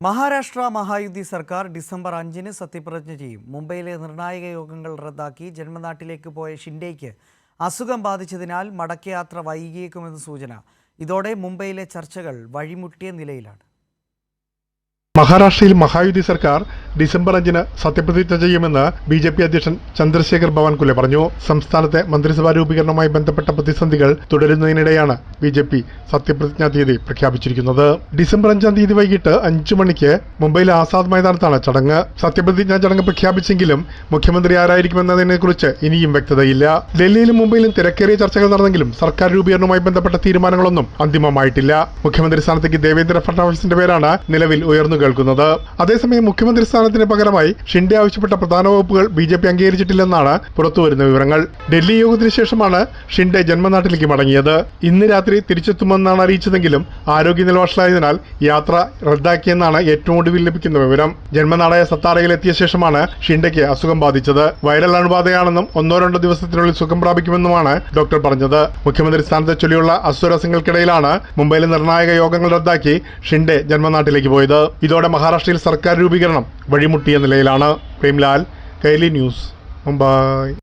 മഹാരാഷ്ട്ര മഹായുതി സർക്കാർ ഡിസംബർ 5-ന് സത്യപ്രതിജ്ഞ ചെയ്യും. മുംബൈയിലെ നിർണായക യോഗങ്ങൾ റദ്ദാക്കി ജന്മനാട്ടിലേക്ക് പോയ ഷിൻഡെയ്ക്ക് അസുഖം ബാധിച്ചതിനാൽ മടക്കയാത്ര വൈകിയേക്കുമെന്ന് സൂചന. ഇതോടെ മുംബൈയിലെ ചർച്ചകൾ വഴിമുട്ടിയ നിലയിലാണ്. മഹാരാഷ്ട്രയിൽ മഹായുതി സർക്കാർ ഡിസംബർ 5-ന് സത്യപ്രതിജ്ഞ ചെയ്യുമെന്ന് ബി.ജെ.പി. അധ്യക്ഷൻ ചന്ദ്രശേഖർ ബാവൻകുലെ പറഞ്ഞു. സംസ്ഥാനത്തെ മന്ത്രിസഭാ രൂപീകരണവുമായി ബന്ധപ്പെട്ട പ്രതിസന്ധികൾ തുടരുന്നതിനിടെയാണ് ബി.ജെ.പി. സത്യപ്രതിജ്ഞാ തീയതി പ്രഖ്യാപിച്ചിരിക്കുന്നത്. ഡിസംബർ 5-ാം തീയതി വൈകിട്ട് 5 മണിക്ക് മുംബൈയിലെ ആസാദ് മൈതാനത്താണ് ചടങ്ങ്. സത്യപ്രതിജ്ഞാ ചടങ്ങ് പ്രഖ്യാപിച്ചെങ്കിലും മുഖ്യമന്ത്രി ആരായിരിക്കുമെന്നതിനെക്കുറിച്ച് ഇനിയും വ്യക്തതയില്ല. ഡൽഹിയിലും മുംബൈയിലും തിരക്കേറിയ ചർച്ചകൾ നടന്നെങ്കിലും സർക്കാർ രൂപീകരണവുമായി ബന്ധപ്പെട്ട തീരുമാനങ്ങളൊന്നും അന്തിമമായിട്ടില്ല. മുഖ്യമന്ത്രി സ്ഥാനത്തേക്ക് ദേവേന്ദ്ര ഫഡ്നാവിസിന്റെ പേരാണ് നിലവിൽ ഉയർന്നു കേൾക്കുന്നത്. അതേസമയം മുഖ്യമന്ത്രി സ്ഥാനത്തിന് പകരമായി ഷിൻഡെ ആവശ്യപ്പെട്ട പ്രധാന വകുപ്പുകൾ ബി.ജെ.പി. അംഗീകരിച്ചിട്ടില്ലെന്നാണ് പുറത്തുവരുന്ന വിവരങ്ങൾ. ഡൽഹി യോഗത്തിന് ശേഷമാണ് ഷിൻഡെ ജന്മനാട്ടിലേക്ക് മടങ്ങിയത്. ഇന്ന് രാത്രി തിരിച്ചെത്തുമെന്നാണ് അറിയിച്ചതെങ്കിലും ആരോഗ്യനില വഷളായതിനാൽ യാത്ര റദ്ദാക്കിയെന്നാണ് ഏറ്റവും ഒടുവിൽ ലഭിക്കുന്ന വിവരം. ജന്മനാടായ സത്താറയിൽ എത്തിയ ശേഷമാണ് ഷിൻഡെയ്ക്ക് അസുഖം ബാധിച്ചത്. വൈറൽ അണുബാധയാണെന്നും 1-2 ദിവസത്തിനുള്ളിൽ സുഖം പ്രാപിക്കുമെന്നുമാണ് ഡോക്ടർ പറഞ്ഞത്. മുഖ്യമന്ത്രി സ്ഥാനത്തെ ചൊല്ലിയുള്ള അസ്വരസ്യങ്ങൾക്കിടയിലാണ് മുംബൈയിലെ നിർണായക യോഗങ്ങൾ റദ്ദാക്കി ഷിൻഡെ ജന്മനാട്ടിലേക്ക് പോയത്. ഇതോടെ മഹാരാഷ്ട്രയിൽ സർക്കാർ രൂപീകരണം വഴിമുട്ടിയ നിലയിലാണ്. പ്രേംലാൽ, കൈലി ന്യൂസ്, മുംബൈ.